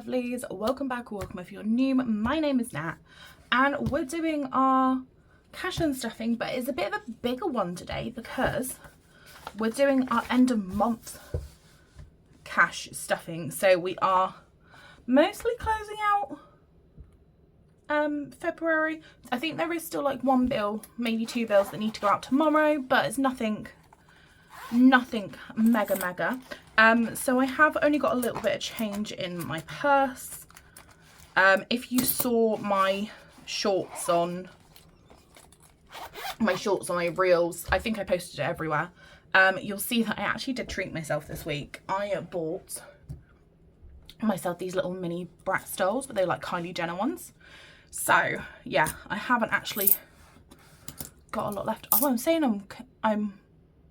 lovelies, welcome back or welcome if you're new. My name is Nat and we're doing our cash and stuffing, but it's a bit of a bigger one today because we're doing our end of month cash stuffing. So we are mostly closing out February. I think there is still like one bill, maybe two bills that need to go out tomorrow, but it's nothing mega. So I have only got a little bit of change in my purse. If you saw my shorts on my reels, I think I posted it everywhere, you'll see that I actually did treat myself this week. I bought myself these little mini brat stoles, but they're like Kylie Jenner ones. So yeah, I haven't actually got a lot left. Oh, I'm saying I'm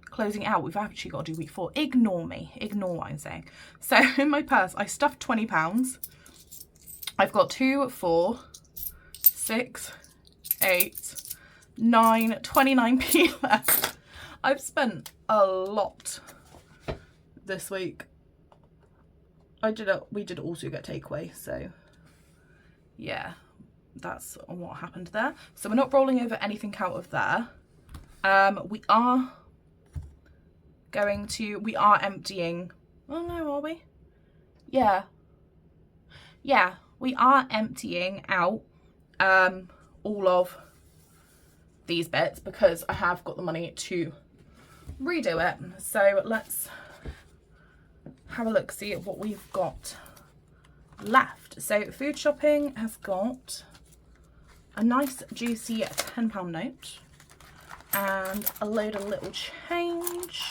closing out. We've actually got to do week 4. Ignore me, ignore what I'm saying. So in my purse I stuffed £20. I've got 2, 4, 6, 8, 9, 29p left. I've spent a lot this week. We did also get takeaway, so yeah, that's what happened there. So we're not rolling over anything out of there. We are emptying. Oh no, are we? Yeah, we are emptying out all of these bits because I have got the money to redo it. So let's have a look, see what we've got left. So food shopping has got a nice juicy £10 note and a load of little change.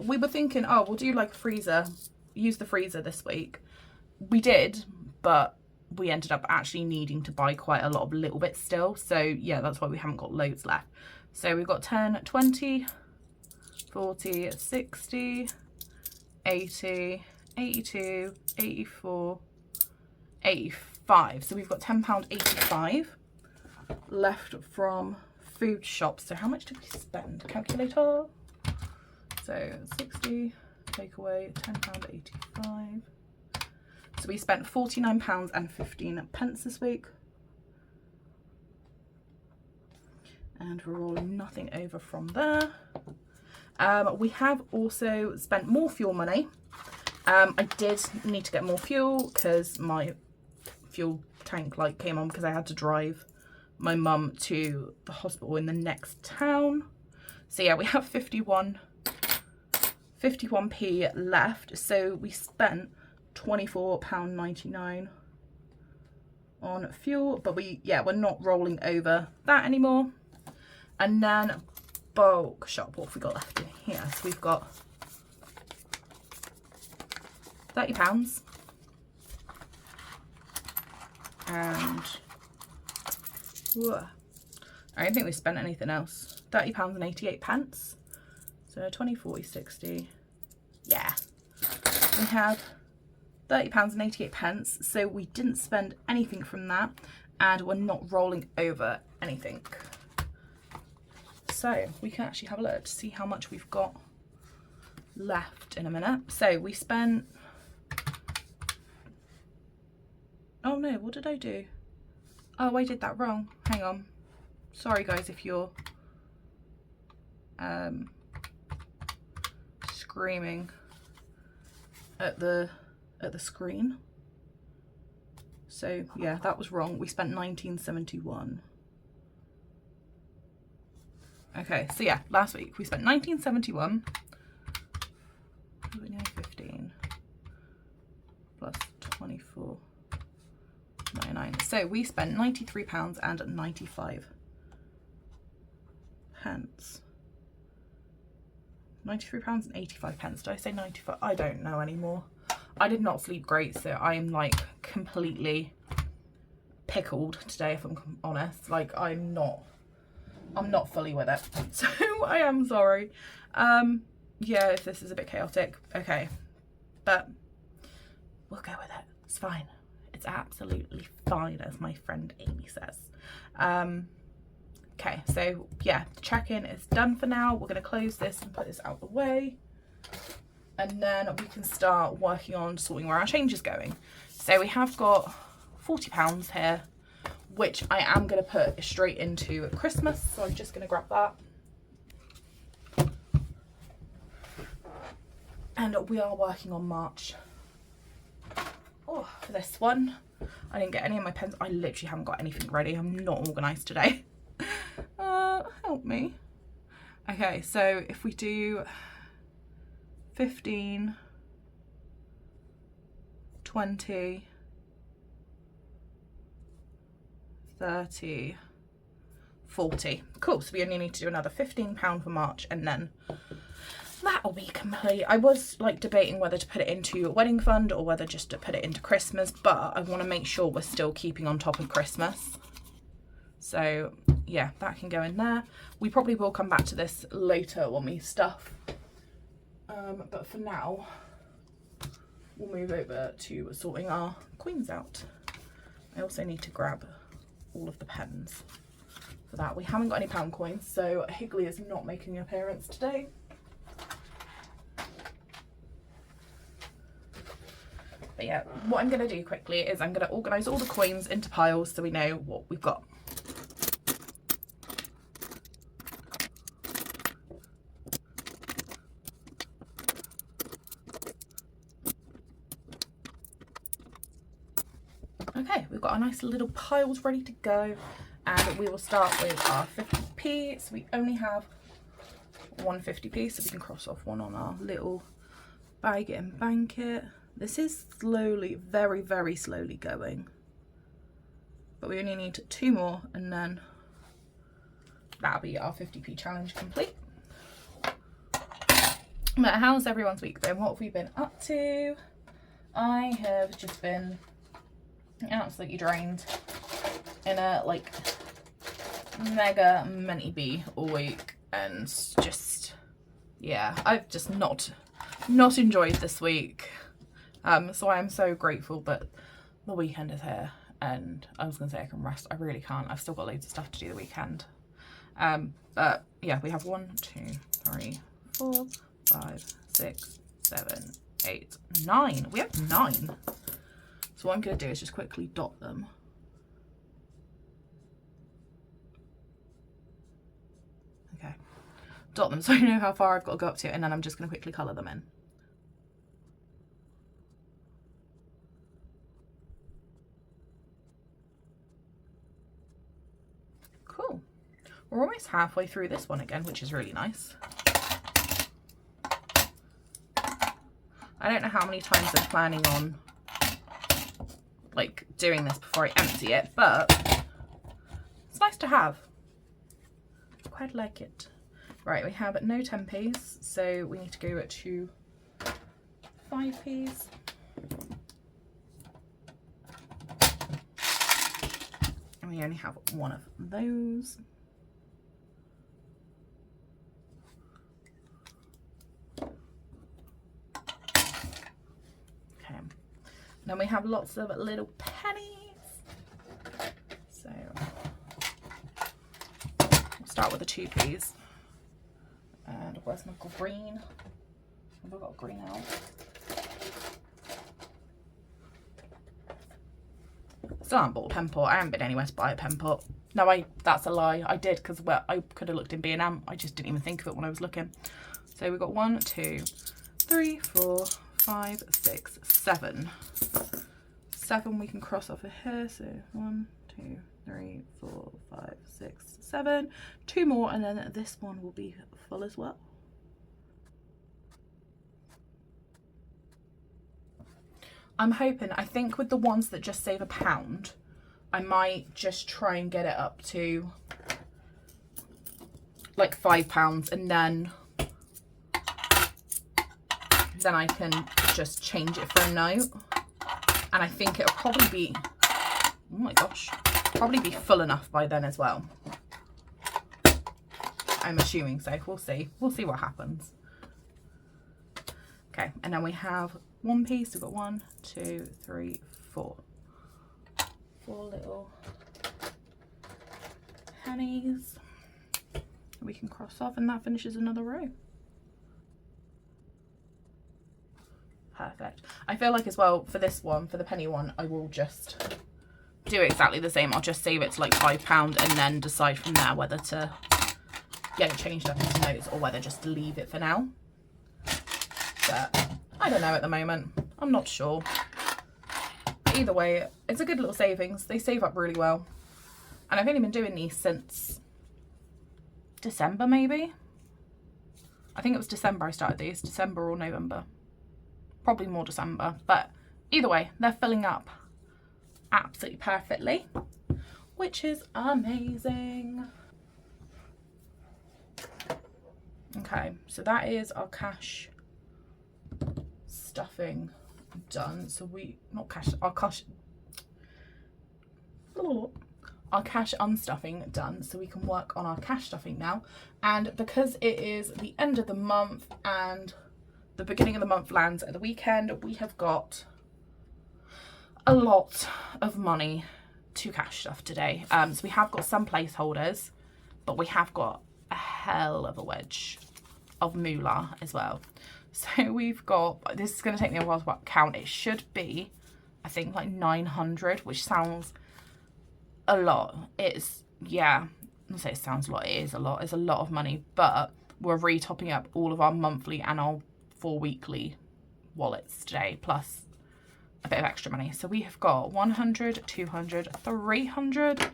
We were thinking, oh, we'll do like a freezer, use the freezer this week. We did, but we ended up actually needing to buy quite a lot of little bits still. So yeah, that's why we haven't got loads left. So we've got 10, 20, 40, 60, 80, 82, 84, 85. So we've got £10.85 left from food shops. So how much did we spend? Calculator. So 60, take away £10.85. So we spent £49.15 this week. And we're rolling nothing over from there. We have also spent more fuel money. I did need to get more fuel because my fuel tank light came on because I had to drive my mum to the hospital in the next town. So yeah, we have 51p left. So we spent £24.99 on fuel, but we're not rolling over that anymore. And then bulk shop, what have we got left in here? So we've got £30 and whoa, I don't think we spent anything else. £30.88. So 20, 40, 60. Yeah, we have £30.88. So we didn't spend anything from that, and we're not rolling over anything. So we can actually have a look to see how much we've got left in a minute. So we spent, oh no, what did I do? Oh, I did that wrong. Hang on. Sorry guys if you're screaming at the screen. So yeah, that was wrong. We spent 1971. Okay, so yeah, last week we spent 1971. 15 plus 24.99. So we spent £93.95. £93.85. Did I say 95? I don't know anymore. I did not sleep great, so I'm like completely pickled today, if I'm honest. Like I'm not fully with it, so I am sorry. Yeah, if this is a bit chaotic, okay, but we'll go with it. It's fine. It's absolutely fine, as my friend Amy says. Okay, so yeah, the check-in is done for now. We're going to close this and put this out the way. and then we can start working on sorting where our change is going. So we have got £40 here, which I am going to put straight into Christmas. So I'm just going to grab that. And we are working on March. Oh, for this one, I didn't get any of my pens. I literally haven't got anything ready. I'm not organised today. Help me. Okay, so if we do 15, 20, 30, 40. Cool, so we only need to do another £15 for March, and then that'll be complete. I was like debating whether to put it into a wedding fund or whether just to put it into Christmas, but I want to make sure we're still keeping on top of Christmas. So yeah, that can go in there. We probably will come back to this later when we stuff. But for now, we'll move over to sorting our coins out. I also need to grab all of the pens for that. We haven't got any pound coins, so Higley is not making an appearance today. But yeah, what I'm going to do quickly is I'm going to organise all the coins into piles so we know what we've got. Okay, we've got our nice little piles ready to go, and we will start with our 50p. So we only have one 50p, so we can cross off one on our little bag it and bank it. This is slowly, very, very slowly going, but we only need 2 more, and then that'll be our 50p challenge complete. But how's everyone's week been? What have we been up to? I have just been absolutely drained in a like mega mini bee all week, and just yeah, I've just not enjoyed this week. So I'm so grateful that the weekend is here, and I was gonna say I can rest. I really can't. I've still got loads of stuff to do the weekend. But yeah, we have 1, 2, 3, 4, 5, 6, 7, 8, 9. We have 9. So what I'm going to do is just quickly dot them. Okay. Dot them so I know how far I've got to go up to, and then I'm just going to quickly colour them in. Cool. We're almost halfway through this one again, which is really nice. I don't know how many times I'm planning on like doing this before I empty it, but it's nice to have. I quite like it. Right, we have no 10p's, so we need to go to 5p's. And we only have one of those. Okay. Then we have lots of little pennies. So we'll start with the 2p's. And where's my green? Have I got green out? Still haven't bought a pen pot. I haven't been anywhere to buy a pen pot. No, that's a lie. I did, because I could have looked in B&M. I just didn't even think of it when I was looking. So we've got 1, 2, 3, 4, 5, 6, 7. 7 we can cross off of here. So 1, 2, 3, 4, 5, 6, 7. 2 more, and then this one will be full as well. I'm hoping, I think with the ones that just save £1, I might just try and get it up to like £5, and then I can just change it for a note. And I think it'll probably be, oh my gosh, probably be full enough by then as well. I'm assuming so. We'll see. We'll see what happens. Okay, and then we have 1 piece. We've got 1, 2, 3, 4. 4 little pennies we can cross off, and that finishes another row. perfect. I feel like as well for this one, for the penny one, I will just do exactly the same. I'll just save it to like £5 and then decide from there whether to get it changed up into notes or whether just to leave it for now. But I don't know at the moment. I'm not sure. But either way, it's a good little savings. They save up really well. And I've only been doing these since December maybe. I think it was December I started these, December or November. Probably more December, but either way, they're filling up absolutely perfectly, which is amazing. Okay, so that is our cash stuffing done. So our cash unstuffing done, so we can work on our cash stuffing now. And because it is the end of the month and the beginning of the month lands at the weekend, we have got a lot of money to cash stuff today. So we have got some placeholders, but we have got a hell of a wedge of moolah as well. So we've got, this is going to take me a while to count, it should be I think like 900, which sounds a lot. It's, yeah, I'll say it sounds a lot, it is a lot, it's a lot of money, but we're re-topping up all of our monthly and our 4 weekly wallets today, plus a bit of extra money. So we have got 100, 200, 300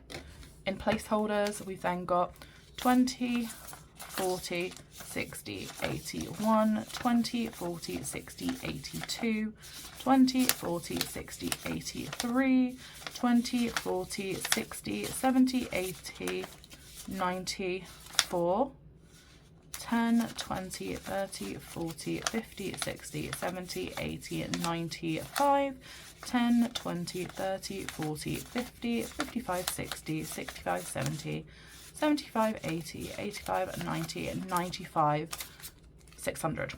in placeholders. We've then got 20, 40, 60, 81, 20, 40, 60, 82, 20, 40, 60, 83, 20, 40, 60, 70, 80, 94, 10, 20, 30, 40, 50, 60, 70, 80, 95, 10, 20, 30, 40, 50, 55, 60, 65, 70, 75, 80, 85, 90, 95, 600.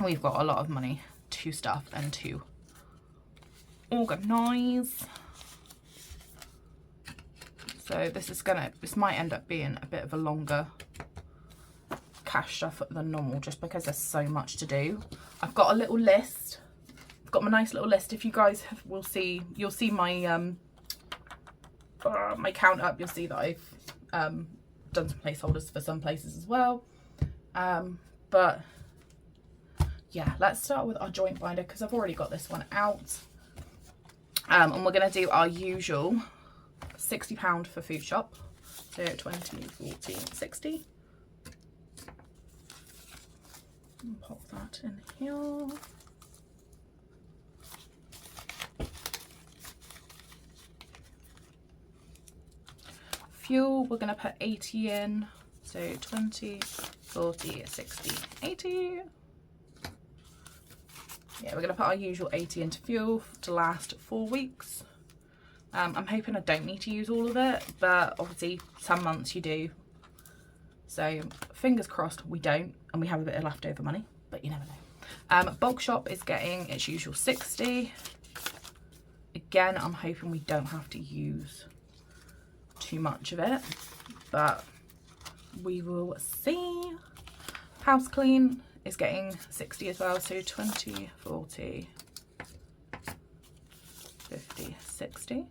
We've got a lot of money to stuff and to organise. So this might end up being a bit of a longer cash stuff than normal, just because there's so much to do. I've got a little list. I've got my nice little list. If you guys will see, you'll see my my count up. You'll see that I've done some placeholders for some places as well. But yeah, let's start with our joint binder because I've already got this one out. And we're going to do our usual £60 for food shop. So 20, 40, 60. Pop that in here. Fuel, we're going to put 80 in. So 20, 40, 60, 80. Yeah, we're going to put our usual 80 into fuel to last 4 weeks. I'm hoping I don't need to use all of it, but obviously some months you do. So fingers crossed we don't, and we have a bit of leftover money, but you never know. Bulk shop is getting its usual 60. Again, I'm hoping we don't have to use too much of it, but we will see. House clean is getting 60 as well, so 20, 40, 50, 60.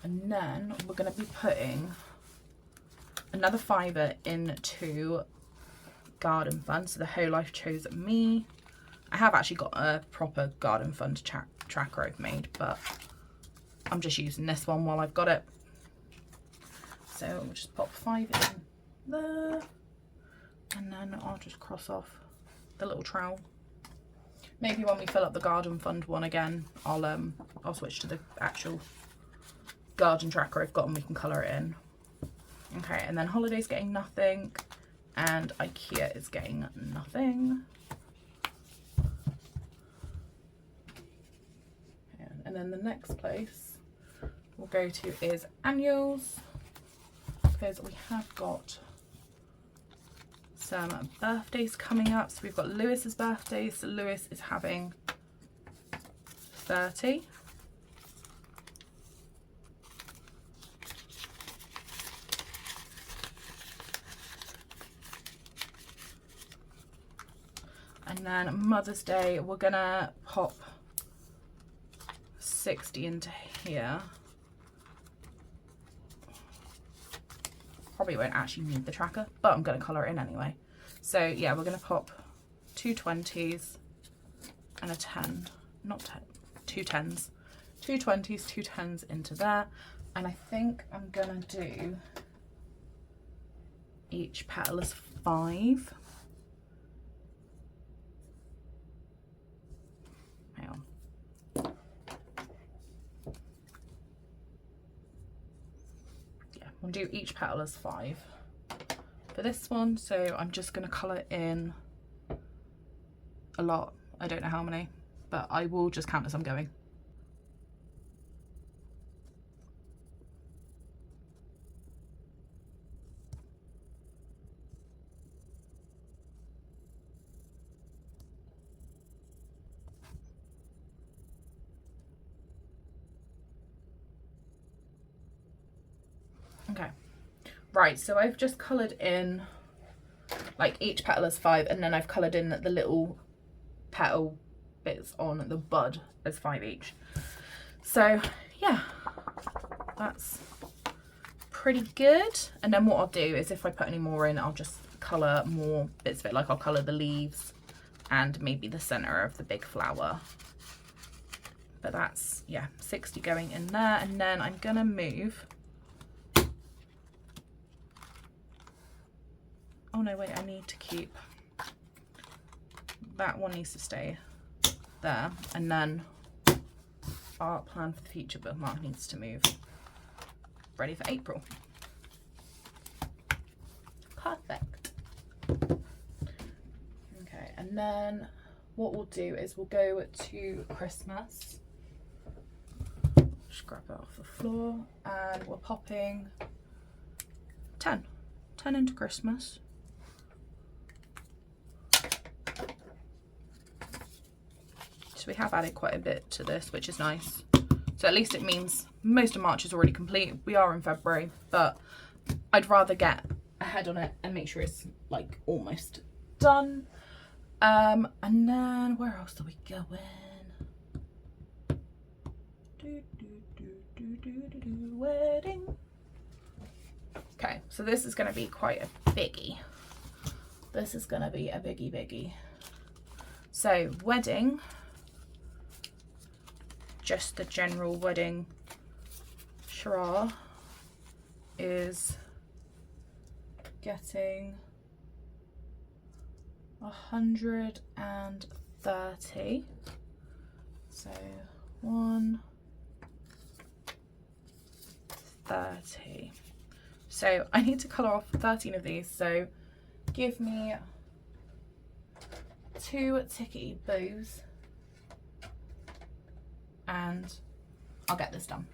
And then we're going to be putting another £5 into garden fund. So the Hoe Life chose me. I have actually got a proper garden fund tracker I've made, but I'm just using this one while I've got it. So we'll just pop 5 in there, and then I'll just cross off the little trowel. Maybe when we fill up the garden fund one again, I'll switch to the actual garden tracker I've got and we can colour it in. Okay, and then Holiday's getting nothing and IKEA is getting nothing. And then the next place we'll go to is annuals, because we have got some birthdays coming up. So we've got Lewis's birthday, so Lewis is having 30. And then Mother's Day, we're gonna pop 60 into here. Probably won't actually need the tracker, but I'm gonna colour it in anyway. So yeah, we're gonna pop 2 20s and a 10, not 10, 2 10s. 2 20s, 2 10s into there. And I think I'm gonna do each petal as 5. Hang on. Yeah, we'll do each petal as 5 for this one. So I'm just gonna colour in a lot. I don't know how many, but I will just count as I'm going. Okay, right, so I've just coloured in like each petal as 5, and then I've coloured in the little petal bits on the bud as 5 each. So yeah, that's pretty good. And then what I'll do is if I put any more in, I'll just colour more bits of it, like I'll colour the leaves and maybe the centre of the big flower. But that's, yeah, 60 going in there. And then I'm gonna move, oh no, wait, I need to keep, that one needs to stay there. And then our plan for the future bookmark needs to move, ready for April. Perfect. Okay, and then what we'll do is we'll go to Christmas. Just grab it off the floor, and we're popping 10 into Christmas. So we have added quite a bit to this, which is nice. So at least it means most of March is already complete. We are in February, but I'd rather get ahead on it and make sure it's like almost done. And then where else are we going? Wedding. Okay, so this is going to be quite a biggie. This is going to be a biggie. So wedding, just the general wedding Charls is getting 130. So 130. So I need to colour off 13 of these. So give me 2 ticky bows and I'll get this done.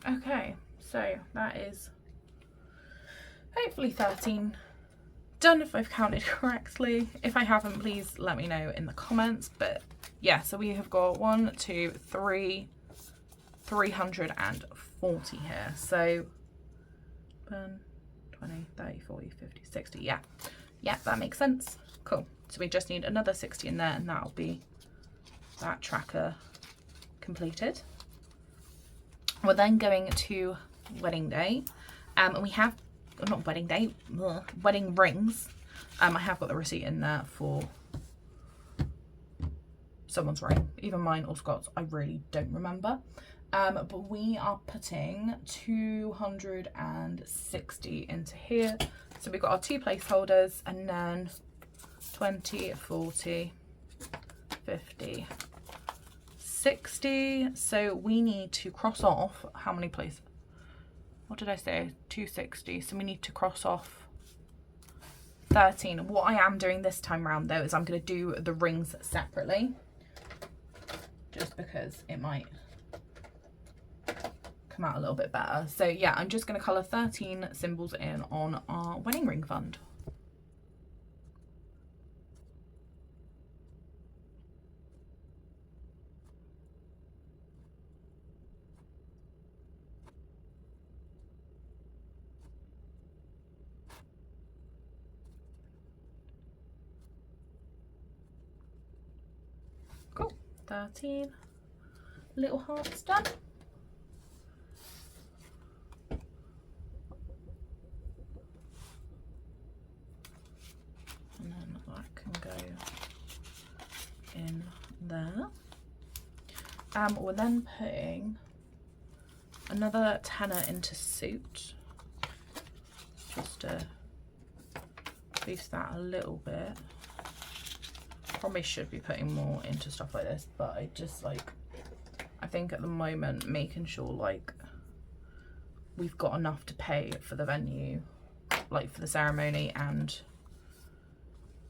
Okay, so that is hopefully 13 done, if I've counted correctly. If I haven't, please let me know in the comments. But yeah, so we have got 1, 2, 3, 340 here. So 10, 20, 30, 40, 50, 60. Yeah, that makes sense. Cool. So we just need another 60 in there, and that'll be that tracker completed. We're then going to wedding day, and we have, not wedding day, wedding rings. I have got the receipt in there for someone's ring, either mine or Scott's, I really don't remember. But we are putting 260 into here. So we've got our 2 placeholders, and then 20, 40, 50, 60. So we need to cross off how many places? What did I say? 260. So we need to cross off 13. What I am doing this time around though is I'm going to do the rings separately, just because it might come out a little bit better. So yeah, I'm just going to colour 13 symbols in on our wedding ring fund. Cool, 13 little hearts done. And then that can go in there. We're then putting another tenner into suit, just to boost that a little bit. Probably should be putting more into stuff like this, but I just like, I think at the moment making sure like we've got enough to pay for the venue, like for the ceremony and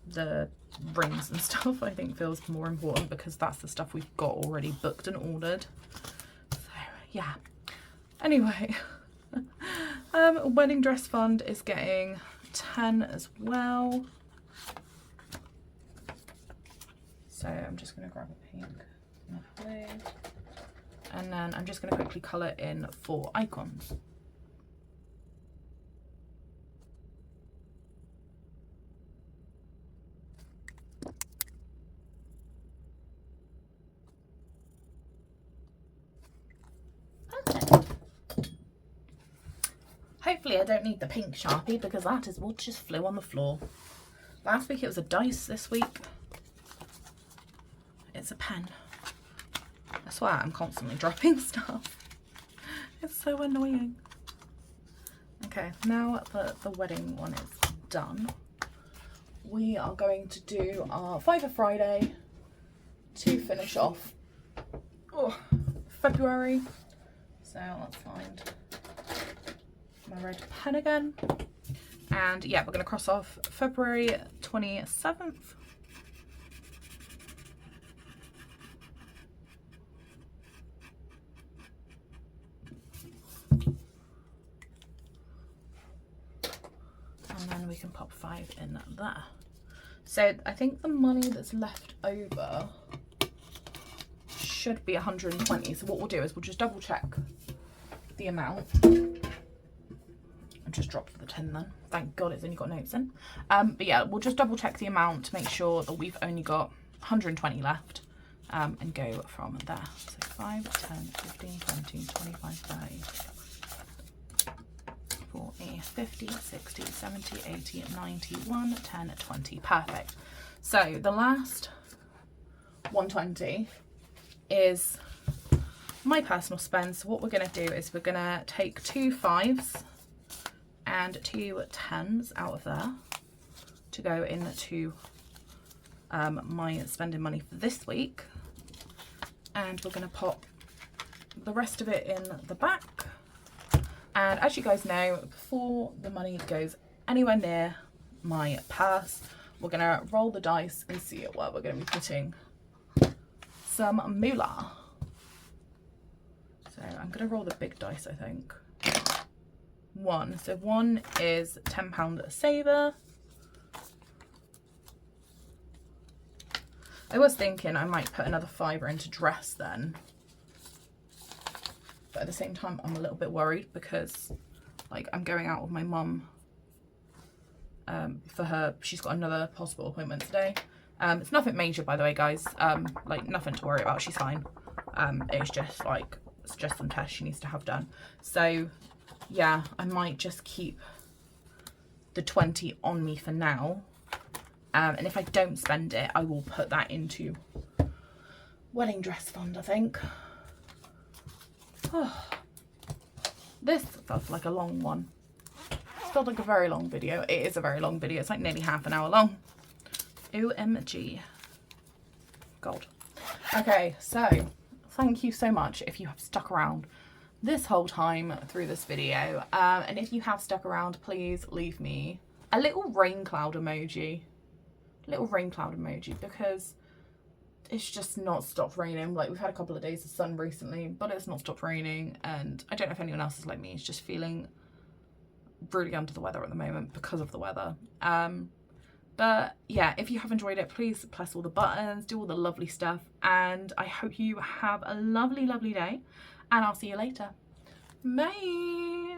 the rings and stuff, I think feels more important, because that's the stuff we've got already booked and ordered. So yeah, anyway, wedding dress fund is getting 10 as well. So I'm just going to grab a pink and a blue, and then I'm just going to quickly colour in 4 icons. Hopefully I don't need the pink Sharpie, because that is what just flew on the floor. Last week it was a dice, this week it's a pen. I swear I'm constantly dropping stuff. It's so annoying. Okay, now that the wedding one is done, we are going to do our Fiver Friday to finish off February. So let's find my red pen again. And yeah, we're going to cross off February 27th. And then we can pop 5 in there. So I think the money that's left over should be 120. So what we'll do is we'll just double check the amount. I just dropped the tin then. Thank God it's only got notes in. But yeah, we'll just double check the amount to make sure that we've only got 120 left, and go from there. So 5, 10, 15, 20, 25, 30. 40, 50, 60, 70, 80, 90, 1, 10, 20. Perfect. So the last 120 is my personal spend. So what we're going to do is we're going to take 2 5s and 2 10s out of there to go into my spending money for this week. And we're going to pop the rest of it in the back. And as you guys know, before the money goes anywhere near my purse, we're going to roll the dice and see where we're going to be putting some moolah. So I'm going to roll the big dice, I think. 1. So 1 is £10 saver. I was thinking I might put another £5 into dress then. But at the same time, I'm a little bit worried because like I'm going out with my mum for her, she's got another possible appointment today. It's nothing major, by the way, guys. Like nothing to worry about, she's fine. It's just like, it's just some tests she needs to have done. So yeah, I might just keep the 20 on me for now. And if I don't spend it, I will put that into wedding dress fund, I think. Oh, this felt like a long one. It felt like a very long video. It is a very long video. It's like nearly half an hour long. OMG. God. Okay, so thank you so much if you have stuck around this whole time through this video. And if you have stuck around, please leave me a little rain cloud emoji. Little rain cloud emoji, because it's just not stopped raining. Like, we've had a couple of days of sun recently, but it's not stopped raining, and I don't know if anyone else is like me, is just feeling really under the weather at the moment because of the weather. But yeah, if you have enjoyed it, please press all the buttons, do all the lovely stuff, and I hope you have a lovely, lovely day, and I'll see you later. Bye.